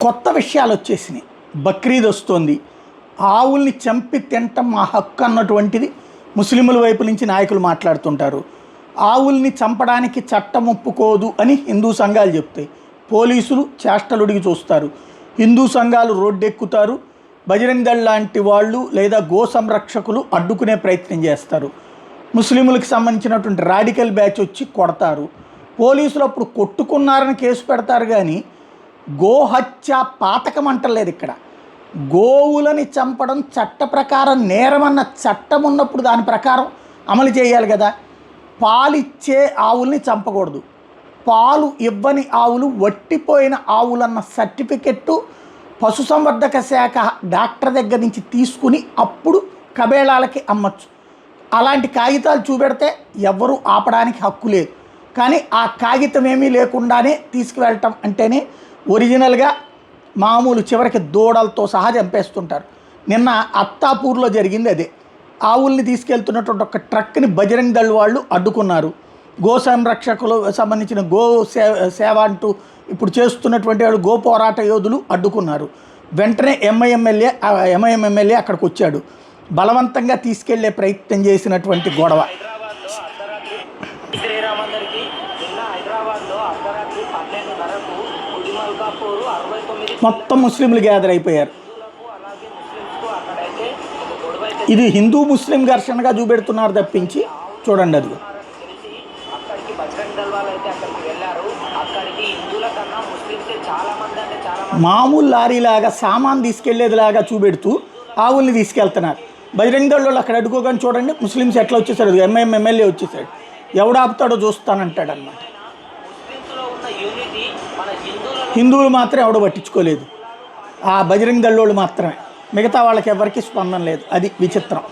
కొత్త విషయాలు వచ్చేసినాయి. బక్రీద్ వస్తోంది. ఆవుల్ని చంపి తినటం మా హక్కు అన్నటువంటిది ముస్లింల వైపు నుంచి నాయకులు మాట్లాడుతుంటారు. ఆవుల్ని చంపడానికి చట్టం ఒప్పుకోదు అని హిందూ సంఘాలు చెప్తాయి. పోలీసులు చేష్టలుడికి చూస్తారు. హిందూ సంఘాలు రోడ్డెక్కుతారు. బజరంగ్ దళ్ లాంటి వాళ్ళు లేదా గో సంరక్షకులు అడ్డుకునే ప్రయత్నం చేస్తారు. ముస్లింలకు సంబంధించినటువంటి రాడికల్ బ్యాచ్ వచ్చి కొడతారు. పోలీసులు అప్పుడు కొట్టుకున్నారని కేసు పెడతారు. కానీ గోహత్య పాతకం అంటలేదు. ఇక్కడ గోవులని చంపడం చట్ట ప్రకారం నేరమన్న చట్టం ఉన్నప్పుడు దాని ప్రకారం అమలు చేయాలి కదా. పాలిచ్చే ఆవుల్ని చంపకూడదు. పాలు ఇవ్వని ఆవులు, వట్టిపోయిన ఆవులన్న సర్టిఫికెట్టు పశుసంవర్ధక శాఖ డాక్టర్ దగ్గర నుంచి తీసుకుని అప్పుడు కబేళాలకి అమ్మచ్చు. అలాంటి కాగితాలు చూపెడితే ఎవరు ఆపడానికి హక్కు లేదు. కానీ ఆ కాగితం ఏమీ లేకుండానే తీసుకువెళ్ళటం అంటేనే ఒరిజినల్గా మామూలు చివరికి దూడలతో సహా చంపేస్తుంటారు. నిన్న అత్తాపూర్లో జరిగింది అదే. ఆవుల్ని తీసుకెళ్తున్నటువంటి ఒక ట్రక్ని బజరంగ్ దళ్ వాళ్ళు అడ్డుకున్నారు. గో సంరక్షకులు సంబంధించిన గో సేవ అంటూ ఇప్పుడు చేస్తున్నటువంటి వాళ్ళు గో పోరాట యోధులు అడ్డుకున్నారు. వెంటనే ఎంఐఎం ఎమ్మెల్యే అక్కడికి వచ్చాడు. బలవంతంగా తీసుకెళ్లే ప్రయత్నం చేసినటువంటి గొడవ. మొత్తం ముస్లింలు గ్యాదర్ అయిపోయారు. ఇది హిందూ ముస్లిం ఘర్షణగా చూపెడుతున్నారు తప్పించి చూడండి అది మామూలు లారీలాగా సామాన్ తీసుకెళ్లేదిలాగా చూపెడుతూ ఆవుల్ని తీసుకెళ్తున్నారు. బజరంగ్ దళ్ వాళ్ళు అక్కడ అడ్డుకోగానే చూడండి ముస్లిమ్స్ ఎట్లా వచ్చేసాడు. ఎంఐఎం ఎమ్మెల్యే వచ్చేసాడు. ఎవడాపుతాడో చూస్తానంటాడు అన్నమాట. హిందువులు మాత్రం ఎవడో పట్టించుకోలేదు. ఆ బజరంగ్ దళ్ వాళ్ళు మాత్రమే, మిగతా వాళ్ళకి ఎవరికి స్పందన లేదు. అది విచిత్రం.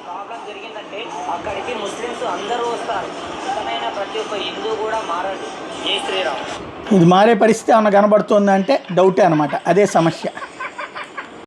ఇది మారే పరిస్థితి ఏమన్నా కనబడుతుందంటే డౌటే అనమాట. అదే సమస్య.